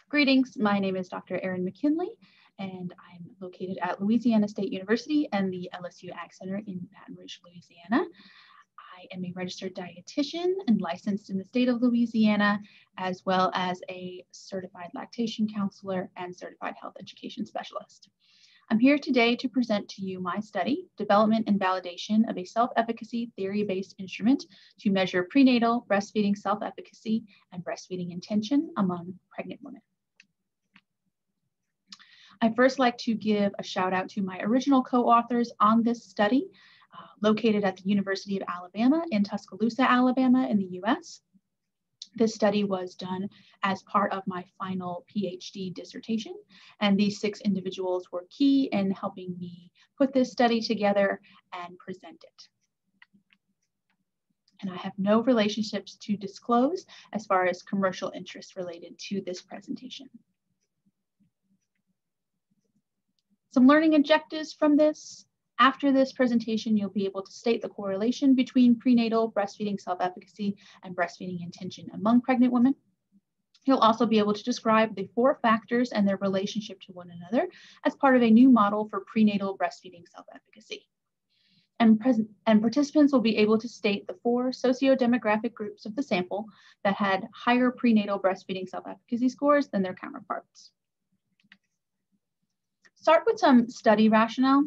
Greetings, my name is Dr. Erin McKinley, and I'm located at Louisiana State University and the LSU Ag Center in Baton Rouge, Louisiana. I am a registered dietitian and licensed in the state of Louisiana, as well as a certified lactation counselor and certified health education specialist. I'm here today to present to you my study, Development and Validation of a Self-Efficacy Theory-Based Instrument to Measure Prenatal Breastfeeding Self-Efficacy and Breastfeeding Intention among Pregnant Women. I'd first like to give a shout out to my original co-authors on this study, located at the University of Alabama in Tuscaloosa, Alabama in the US. This study was done as part of my final PhD dissertation, and these 6 individuals were key in helping me put this study together and present it. And I have no relationships to disclose as far as commercial interests related to this presentation. Some learning objectives from this. After this presentation, you'll be able to state the correlation between prenatal breastfeeding self-efficacy and breastfeeding intention among pregnant women. You'll also be able to describe the 4 factors and their relationship to one another as part of a new model for prenatal breastfeeding self-efficacy. And participants will be able to state the 4 socio-demographic groups of the sample that had higher prenatal breastfeeding self-efficacy scores than their counterparts. Start with some study rationale.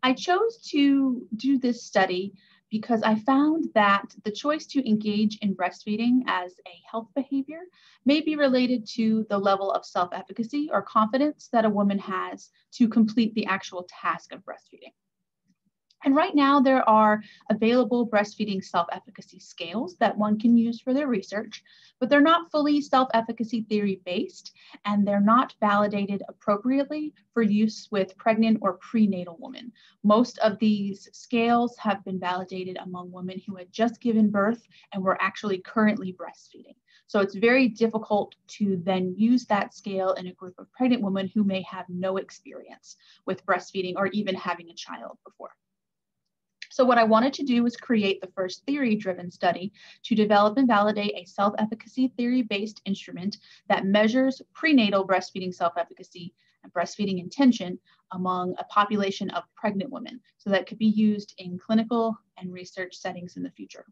I chose to do this study because I found that the choice to engage in breastfeeding as a health behavior may be related to the level of self-efficacy or confidence that a woman has to complete the actual task of breastfeeding. And right now there are available breastfeeding self-efficacy scales that one can use for their research, but they're not fully self-efficacy theory based, and they're not validated appropriately for use with pregnant or prenatal women. Most of these scales have been validated among women who had just given birth and were actually currently breastfeeding. So it's very difficult to then use that scale in a group of pregnant women who may have no experience with breastfeeding or even having a child before. So what I wanted to do was create the first theory-driven study to develop and validate a self-efficacy theory-based instrument that measures prenatal breastfeeding self-efficacy and breastfeeding intention among a population of pregnant women, so that could be used in clinical and research settings in the future.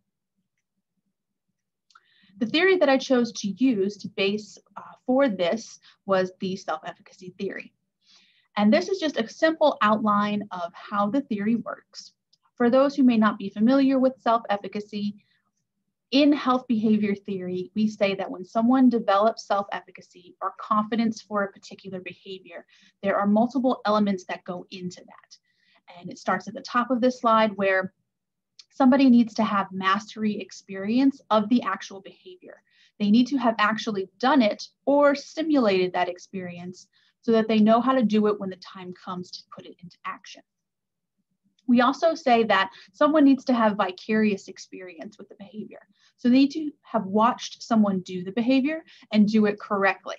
The theory that I chose to use to base for this was the self-efficacy theory. And this is just a simple outline of how the theory works. For those who may not be familiar with self-efficacy, in health behavior theory, we say that when someone develops self-efficacy or confidence for a particular behavior, there are multiple elements that go into that. And it starts at the top of this slide where somebody needs to have mastery experience of the actual behavior. They need to have actually done it or simulated that experience so that they know how to do it when the time comes to put it into action. We also say that someone needs to have vicarious experience with the behavior. So they need to have watched someone do the behavior and do it correctly.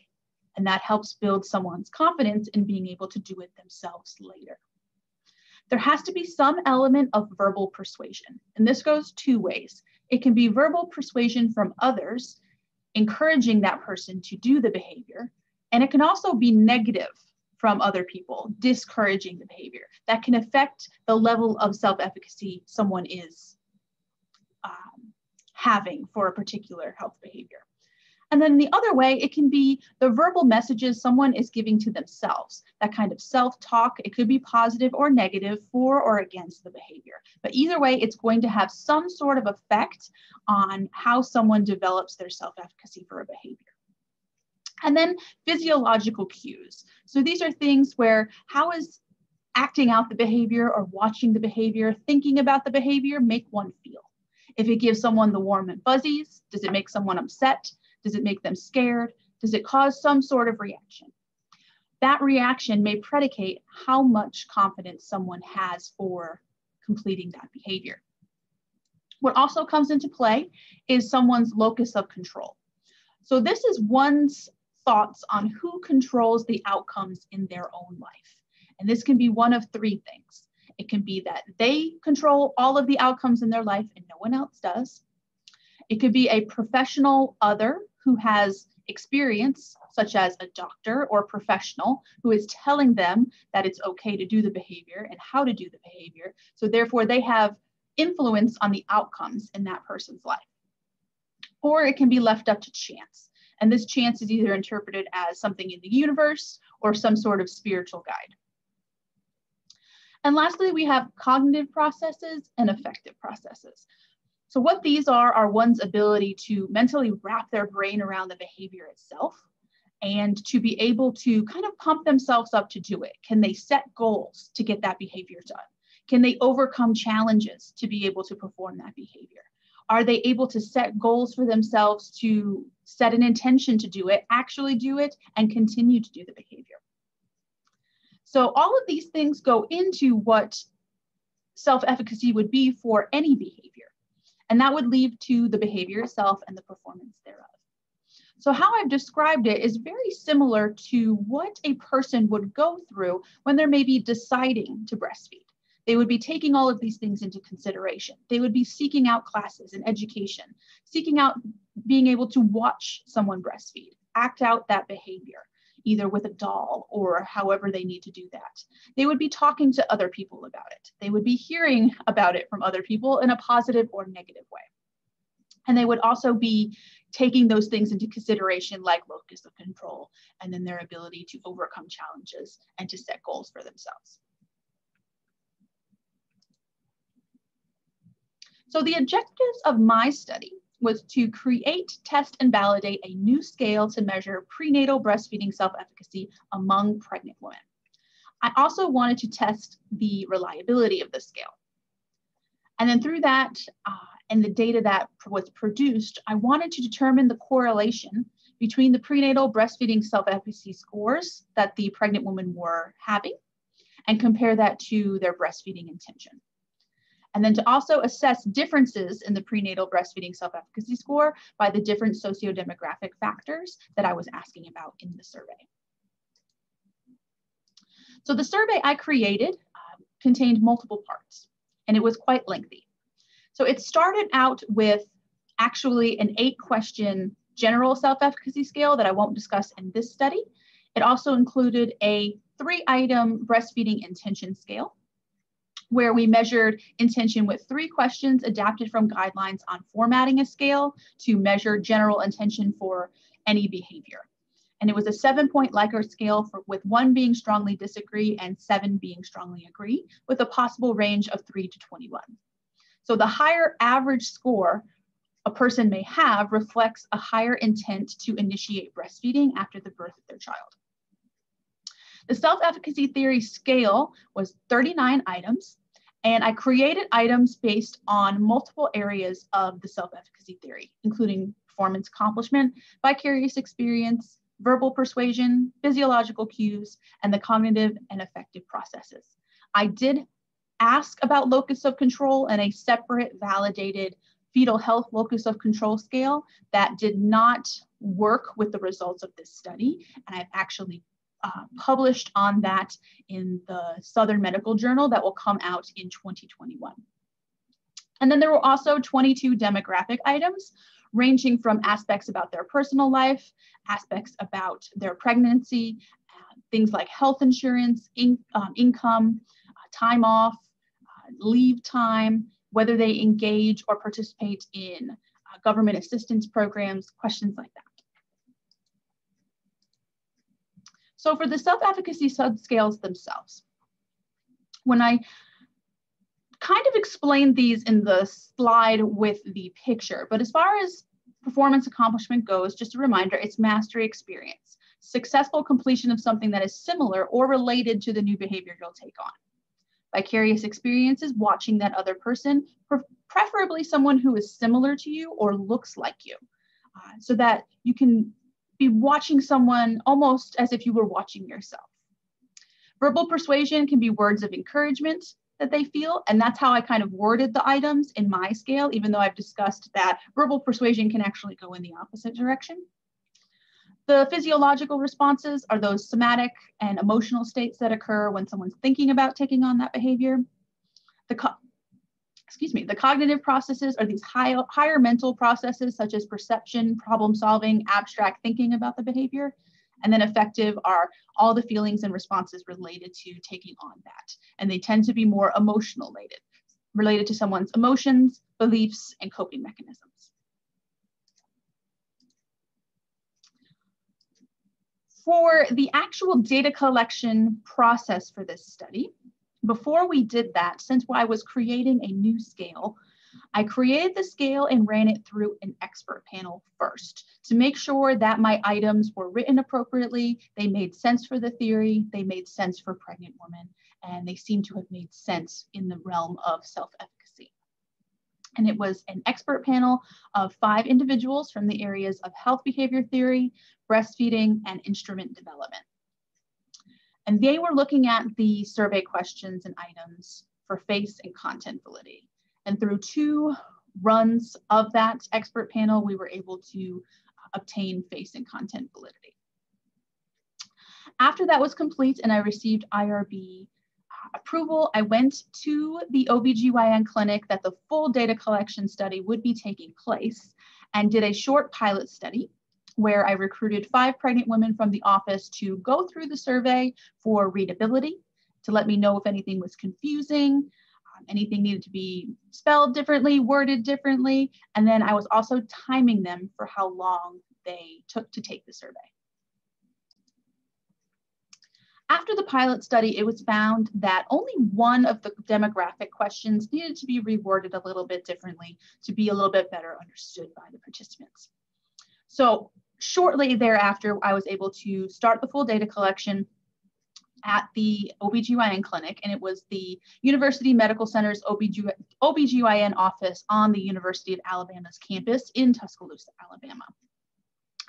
And that helps build someone's confidence in being able to do it themselves later. There has to be some element of verbal persuasion. And this goes 2 ways. It can be verbal persuasion from others, encouraging that person to do the behavior. And it can also be negative from other people, discouraging the behavior. That can affect the level of self-efficacy someone is having for a particular health behavior. And then the other way, it can be the verbal messages someone is giving to themselves, that kind of self-talk. It could be positive or negative for or against the behavior. But either way, it's going to have some sort of effect on how someone develops their self-efficacy for a behavior. And then physiological cues. So these are things where how is acting out the behavior or watching the behavior, thinking about the behavior make one feel? If it gives someone the warm and fuzzies, does it make someone upset? Does it make them scared? Does it cause some sort of reaction? That reaction may predicate how much confidence someone has for completing that behavior. What also comes into play is someone's locus of control. So this is one's thoughts on who controls the outcomes in their own life. And this can be one of 3 things. It can be that they control all of the outcomes in their life and no one else does. It could be a professional other who has experience, such as a doctor or professional who is telling them that it's okay to do the behavior and how to do the behavior. So therefore they have influence on the outcomes in that person's life. Or it can be left up to chance. And this chance is either interpreted as something in the universe or some sort of spiritual guide. And lastly, we have cognitive processes and affective processes. So what these are one's ability to mentally wrap their brain around the behavior itself and to be able to kind of pump themselves up to do it. Can they set goals to get that behavior done? Can they overcome challenges to be able to perform that behavior? Are they able to set goals for themselves to set an intention to do it, actually do it, and continue to do the behavior? So all of these things go into what self-efficacy would be for any behavior. And that would lead to the behavior itself and the performance thereof. So how I've described it is very similar to what a person would go through when they're maybe deciding to breastfeed. They would be taking all of these things into consideration. They would be seeking out classes and education, seeking out being able to watch someone breastfeed, act out that behavior, either with a doll or however they need to do that. They would be talking to other people about it. They would be hearing about it from other people in a positive or negative way. And they would also be taking those things into consideration, like locus of control, and then their ability to overcome challenges and to set goals for themselves. So the objectives of my study was to create, test, and validate a new scale to measure prenatal breastfeeding self-efficacy among pregnant women. I also wanted to test the reliability of the scale. And then through that and the data that was produced, I wanted to determine the correlation between the prenatal breastfeeding self-efficacy scores that the pregnant women were having and compare that to their breastfeeding intention. And then to also assess differences in the prenatal breastfeeding self-efficacy score by the different socio-demographic factors that I was asking about in the survey. So the survey I created contained multiple parts, and it was quite lengthy. So it started out with actually an 8-question general self-efficacy scale that I won't discuss in this study. It also included a 3-item breastfeeding intention scale, where we measured intention with 3 questions adapted from guidelines on formatting a scale to measure general intention for any behavior. And it was a 7-point Likert scale with 1 being strongly disagree and 7 being strongly agree, with a possible range of 3 to 21. So the higher average score a person may have reflects a higher intent to initiate breastfeeding after the birth of their child. The self-efficacy theory scale was 39 items, and I created items based on multiple areas of the self-efficacy theory, including performance accomplishment, vicarious experience, verbal persuasion, physiological cues, and the cognitive and affective processes. I did ask about locus of control in a separate validated fetal health locus of control scale that did not work with the results of this study, and I've actually published on that in the Southern Medical Journal that will come out in 2021. And then there were also 22 demographic items ranging from aspects about their personal life, aspects about their pregnancy, things like health insurance, income, time off, leave time, whether they engage or participate in government assistance programs, questions like that. So for the self-efficacy subscales themselves, when I kind of explained these in the slide with the picture, but as far as performance accomplishment goes, just a reminder, it's mastery experience, successful completion of something that is similar or related to the new behavior you'll take on. Vicarious experience is watching that other person, preferably someone who is similar to you or looks like you, so that you can be watching someone almost as if you were watching yourself. Verbal persuasion can be words of encouragement that they feel, and that's how I kind of worded the items in my scale, even though I've discussed that verbal persuasion can actually go in the opposite direction. The physiological responses are those somatic and emotional states that occur when someone's thinking about taking on that behavior. the cognitive processes are these higher mental processes such as perception, problem solving, abstract thinking about the behavior. And then affective are all the feelings and responses related to taking on that. And they tend to be more emotional related to someone's emotions, beliefs, and coping mechanisms. For the actual data collection process for this study, before we did that, since I was creating a new scale, I created the scale and ran it through an expert panel first to make sure that my items were written appropriately, they made sense for the theory, they made sense for pregnant women, and they seem to have made sense in the realm of self-efficacy. And it was an expert panel of 5 individuals from the areas of health behavior theory, breastfeeding, and instrument development. And they were looking at the survey questions and items for face and content validity. And through 2 runs of that expert panel, we were able to obtain face and content validity. After that was complete and I received IRB approval, I went to the OBGYN clinic that the full data collection study would be taking place and did a short pilot study where I recruited 5 pregnant women from the office to go through the survey for readability, to let me know if anything was confusing, anything needed to be spelled differently, worded differently, and then I was also timing them for how long they took to take the survey. After the pilot study, it was found that only one of the demographic questions needed to be reworded a little bit differently to be a little bit better understood by the participants. So shortly thereafter, I was able to start the full data collection at the OBGYN clinic, and it was the University Medical Center's OBGYN office on the University of Alabama's campus in Tuscaloosa, Alabama.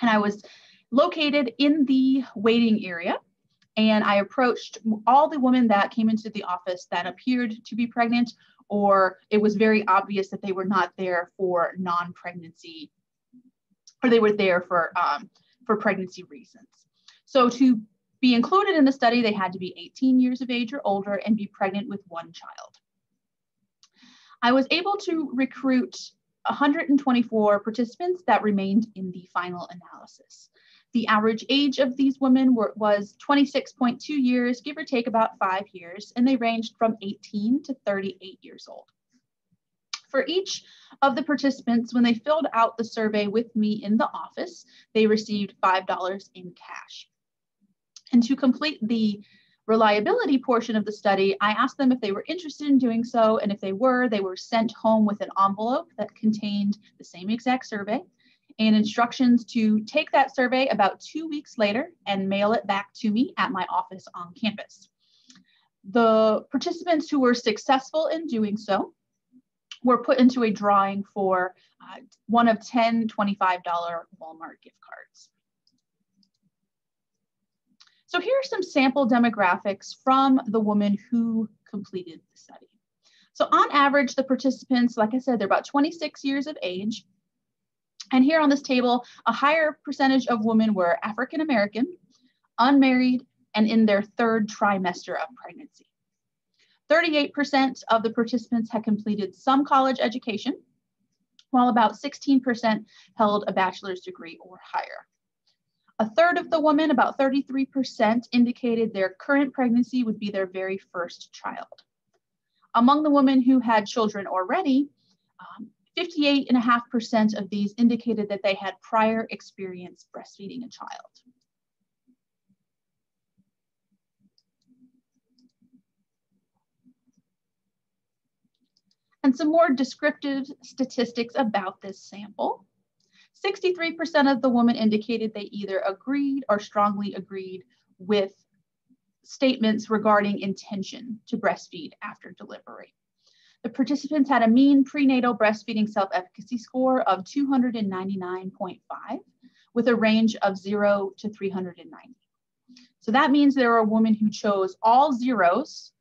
And I was located in the waiting area, and I approached all the women that came into the office that appeared to be pregnant, or it was very obvious that they were not there for non-pregnancy, or they were there for pregnancy reasons. So to be included in the study, they had to be 18 years of age or older and be pregnant with 1 child. I was able to recruit 124 participants that remained in the final analysis. The average age of these women was 26.2 years, give or take about 5 years, and they ranged from 18 to 38 years old. For each of the participants, when they filled out the survey with me in the office, they received $5 in cash. And to complete the reliability portion of the study, I asked them if they were interested in doing so, and if they were sent home with an envelope that contained the same exact survey and instructions to take that survey about 2 weeks later and mail it back to me at my office on campus. The participants who were successful in doing so were put into a drawing for one of 10 $25 Walmart gift cards. So here are some sample demographics from the women who completed the study. So on average, the participants, like I said, they're about 26 years of age. And here on this table, a higher percentage of women were African American, unmarried, and in their 3rd trimester of pregnancy. 38% of the participants had completed some college education, while about 16% held a bachelor's degree or higher. A third of the women, about 33%, indicated their current pregnancy would be their very first child. Among the women who had children already, 58.5% of these indicated that they had prior experience breastfeeding a child. And some more descriptive statistics about this sample. 63% of the women indicated they either agreed or strongly agreed with statements regarding intention to breastfeed after delivery. The participants had a mean prenatal breastfeeding self-efficacy score of 299.5 with a range of 0 to 390. So that means there are women who chose all zeros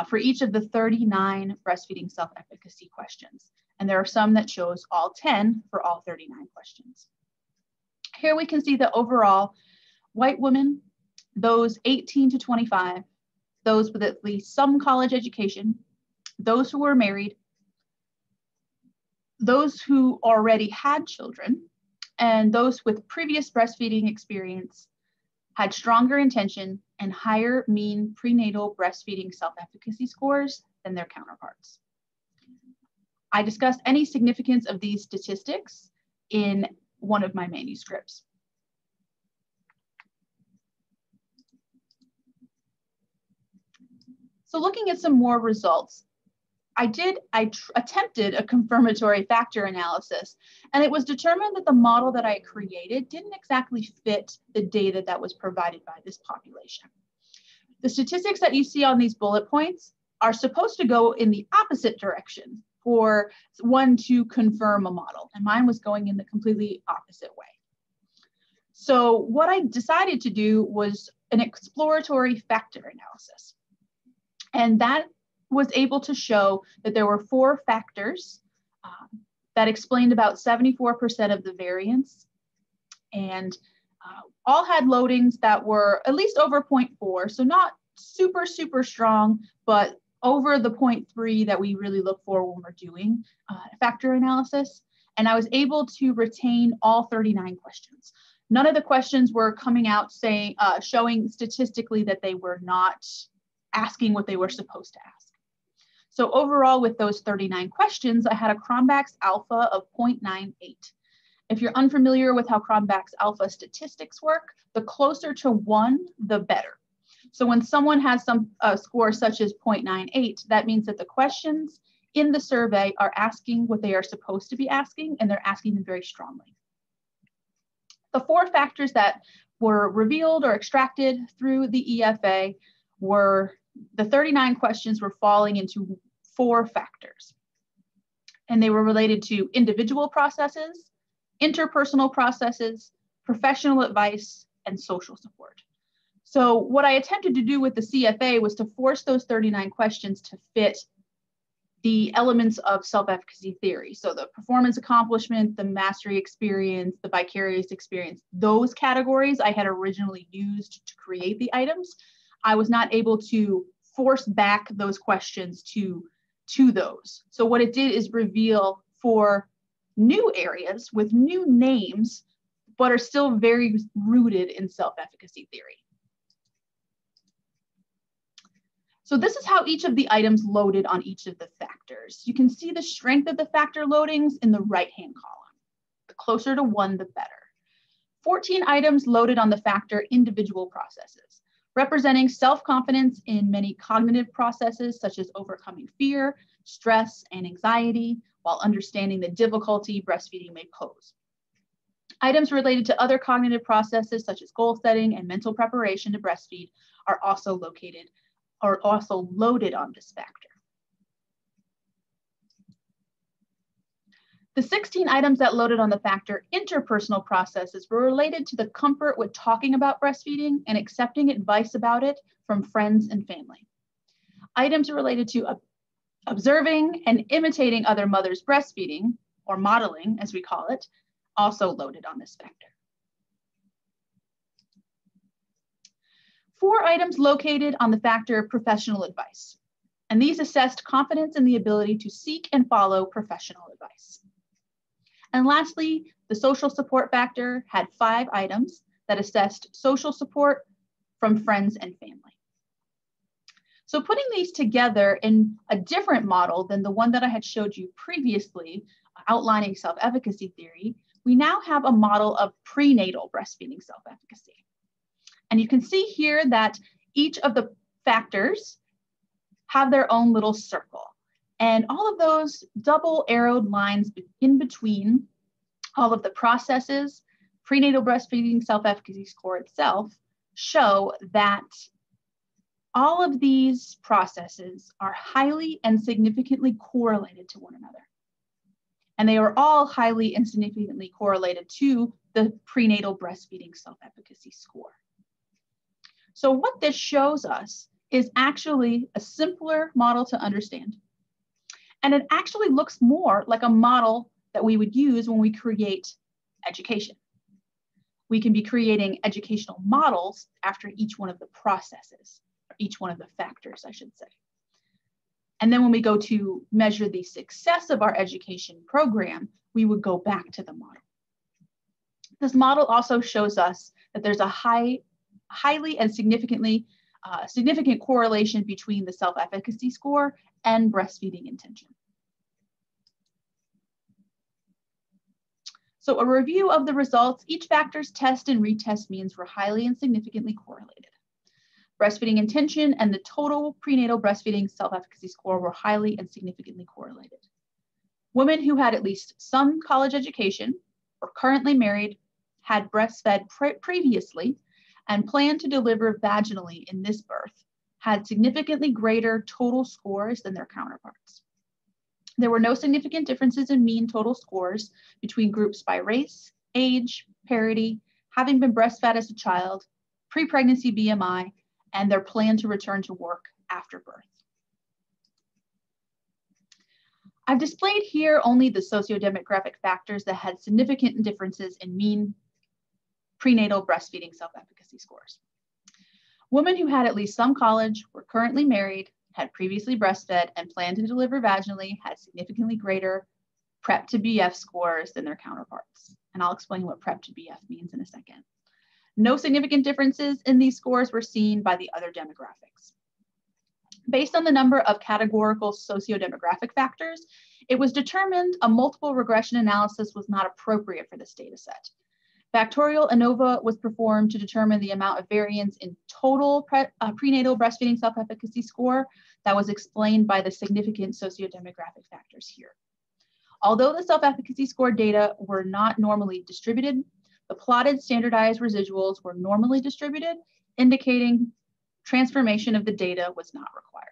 for each of the 39 breastfeeding self-efficacy questions. And there are some that chose all 10 for all 39 questions. Here we can see that overall, white women, those 18 to 25, those with at least some college education, those who were married, those who already had children and those with previous breastfeeding experience had stronger intention and higher mean prenatal breastfeeding self-efficacy scores than their counterparts. I discussed any significance of these statistics in one of my manuscripts. So looking at some more results, I attempted a confirmatory factor analysis, and it was determined that the model that I created didn't exactly fit the data that was provided by this population. The statistics that you see on these bullet points are supposed to go in the opposite direction for one to confirm a model, and mine was going in the completely opposite way. So what I decided to do was an exploratory factor analysis, and that was able to show that there were 4 factors that explained about 74% of the variance, and all had loadings that were at least over 0.4, so not super, super strong, but over the 0.3 that we really look for when we're doing factor analysis. And I was able to retain all 39 questions. None of the questions were coming out saying, showing statistically that they were not asking what they were supposed to ask. So overall, with those 39 questions, I had a Cronbach's alpha of 0.98. If you're unfamiliar with how Cronbach's alpha statistics work, the closer to 1, the better. So when someone has some score such as 0.98, that means that the questions in the survey are asking what they are supposed to be asking, and they're asking them very strongly. The 4 factors that were revealed or extracted through the EFA were, the 39 questions were falling into 4 factors. And they were related to individual processes, interpersonal processes, professional advice, and social support. So what I attempted to do with the CFA was to force those 39 questions to fit the elements of self-efficacy theory. So the performance accomplishment, the mastery experience, the vicarious experience, those categories I had originally used to create the items. I was not able to force back those questions to those. So what it did is reveal 4 new areas with new names, but are still very rooted in self-efficacy theory. So this is how each of the items loaded on each of the factors. You can see the strength of the factor loadings in the right-hand column. The closer to 1, the better. 14 items loaded on the factor individual processes, representing self-confidence in many cognitive processes such as overcoming fear, stress, and anxiety, while understanding the difficulty breastfeeding may pose. Items related to other cognitive processes such as goal setting and mental preparation to breastfeed are also loaded on this factor. The 16 items that loaded on the factor interpersonal processes were related to the comfort with talking about breastfeeding and accepting advice about it from friends and family. Items related to observing and imitating other mothers breastfeeding, or modeling as we call it, also loaded on this factor. 4 items located on the factor professional advice, and these assessed confidence in the ability to seek and follow professional advice. And lastly, the social support factor had 5 items that assessed social support from friends and family. So putting these together in a different model than the one that I had showed you previously, outlining self-efficacy theory, we now have a model of prenatal breastfeeding self-efficacy. And you can see here that each of the factors have their own little circle. And all of those double arrowed lines in between all of the processes, prenatal breastfeeding self-efficacy score itself, show that all of these processes are highly and significantly correlated to one another. And they are all highly and significantly correlated to the prenatal breastfeeding self-efficacy score. So what this shows us is actually a simpler model to understand. And it actually looks more like a model that we would use when we create education. We can be creating educational models after each one of the processes, or each one of the factors, I should say. And then when we go to measure the success of our education program, we would go back to the model. This model also shows us that there's a highly and significant correlation between the self-efficacy score and breastfeeding intention. So a review of the results, each factor's test and retest means were highly and significantly correlated. Breastfeeding intention and the total prenatal breastfeeding self-efficacy score were highly and significantly correlated. Women who had at least some college education, were currently married, had breastfed previously, and planned to deliver vaginally in this birth, had significantly greater total scores than their counterparts. There were no significant differences in mean total scores between groups by race, age, parity, having been breastfed as a child, pre-pregnancy BMI, and their plan to return to work after birth. I've displayed here only the sociodemographic factors that had significant differences in mean prenatal breastfeeding self-efficacy scores. Women who had at least some college, were currently married, had previously breastfed, and planned to deliver vaginally had significantly greater PrEP to BF scores than their counterparts. And I'll explain what PrEP to BF means in a second. No significant differences in these scores were seen by the other demographics. Based on the number of categorical sociodemographic factors, it was determined a multiple regression analysis was not appropriate for this data set. Factorial ANOVA was performed to determine the amount of variance in total prenatal breastfeeding self-efficacy score that was explained by the significant sociodemographic factors here. Although the self-efficacy score data were not normally distributed, the plotted standardized residuals were normally distributed, indicating transformation of the data was not required.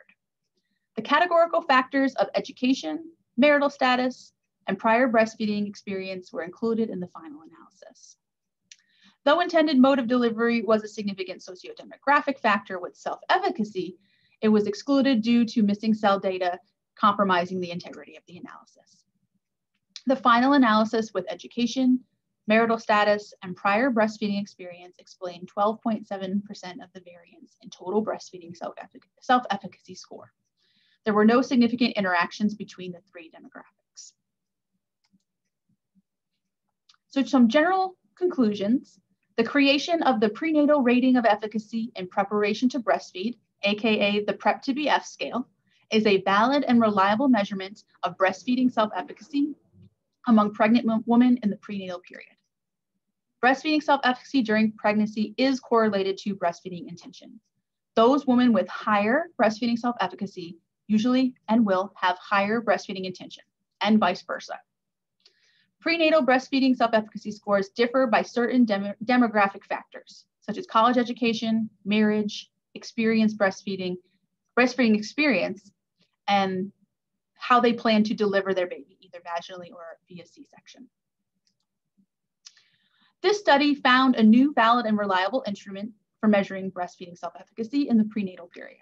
The categorical factors of education, marital status, and prior breastfeeding experience were included in the final analysis. Though intended mode of delivery was a significant sociodemographic factor with self-efficacy, it was excluded due to missing cell data compromising the integrity of the analysis. The final analysis with education, marital status, and prior breastfeeding experience explained 12.7% of the variance in total breastfeeding self-efficacy score. There were no significant interactions between the three demographics. So some general conclusions. The creation of the prenatal rating of efficacy in preparation to breastfeed, aka the PrEP to BF scale, is a valid and reliable measurement of breastfeeding self-efficacy among pregnant women in the prenatal period. Breastfeeding self-efficacy during pregnancy is correlated to breastfeeding intention. Those women with higher breastfeeding self-efficacy usually and will have higher breastfeeding intention, and vice versa. Prenatal breastfeeding self-efficacy scores differ by certain demographic factors, such as college education, marriage, breastfeeding experience, and how they plan to deliver their baby, either vaginally or via C-section. This study found a new valid and reliable instrument for measuring breastfeeding self-efficacy in the prenatal period.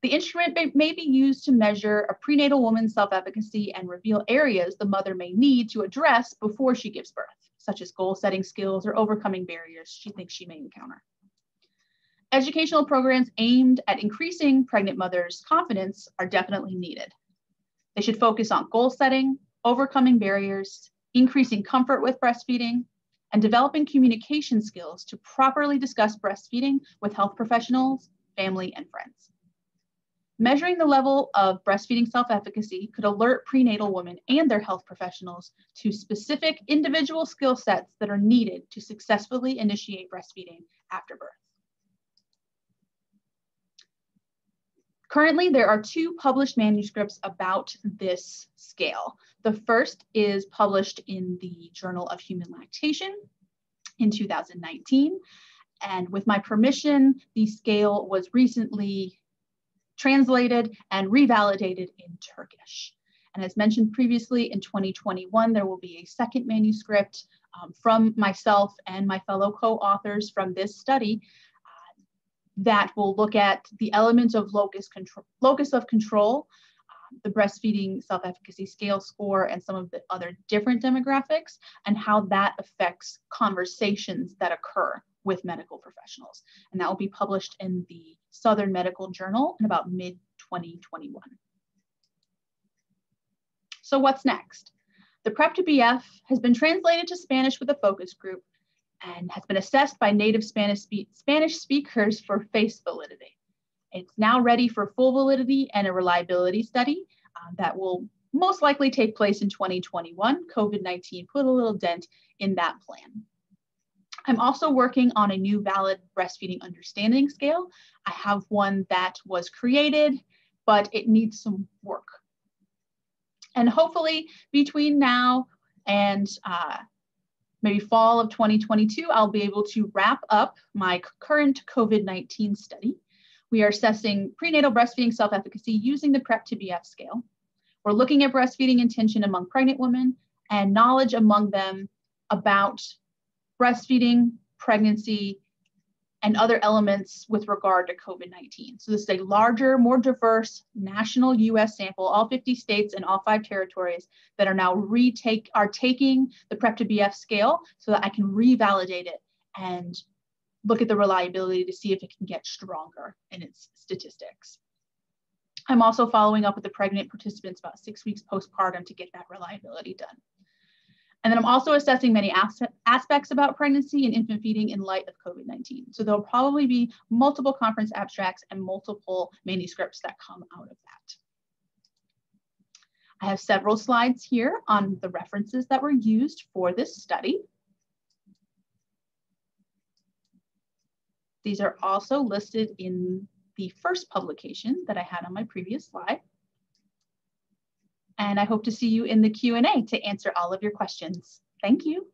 The instrument may be used to measure a prenatal woman's self-efficacy and reveal areas the mother may need to address before she gives birth, such as goal-setting skills or overcoming barriers she thinks she may encounter. Educational programs aimed at increasing pregnant mothers' confidence are definitely needed. They should focus on goal setting, overcoming barriers, increasing comfort with breastfeeding, and developing communication skills to properly discuss breastfeeding with health professionals, family, and friends. Measuring the level of breastfeeding self-efficacy could alert prenatal women and their health professionals to specific individual skill sets that are needed to successfully initiate breastfeeding after birth. Currently, there are 2 published manuscripts about this scale. The first is published in the Journal of Human Lactation in 2019. And with my permission, the scale was recently translated and revalidated in Turkish. And as mentioned previously, in 2021, there will be a second manuscript from myself and my fellow co-authors from this study that will look at the elements of locus of control, the breastfeeding self-efficacy scale score, and some of the other different demographics, and how that affects conversations that occur with medical professionals. And that will be published in the Southern Medical Journal in about mid-2021. So what's next? The Prep to BF has been translated to Spanish with a focus group and has been assessed by native Spanish speakers for face validity. It's now ready for full validity and a reliability study that will most likely take place in 2021. COVID-19 put a little dent in that plan. I'm also working on a new valid breastfeeding understanding scale. I have one that was created, but it needs some work. And hopefully between now and maybe fall of 2022, I'll be able to wrap up my current COVID-19 study. We are assessing prenatal breastfeeding self-efficacy using the PrEP to BF scale. We're looking at breastfeeding intention among pregnant women and knowledge among them about breastfeeding, pregnancy, and other elements with regard to COVID-19. So this is a larger, more diverse national US sample, all 50 states and all 5 territories that are now taking the PrEP to BF scale so that I can revalidate it and look at the reliability to see if it can get stronger in its statistics. I'm also following up with the pregnant participants about 6 weeks postpartum to get that reliability done. And then I'm also assessing many aspects about pregnancy and infant feeding in light of COVID-19. So there'll probably be multiple conference abstracts and multiple manuscripts that come out of that. I have several slides here on the references that were used for this study. These are also listed in the first publication that I had on my previous slide. And I hope to see you in the Q&A to answer all of your questions. Thank you.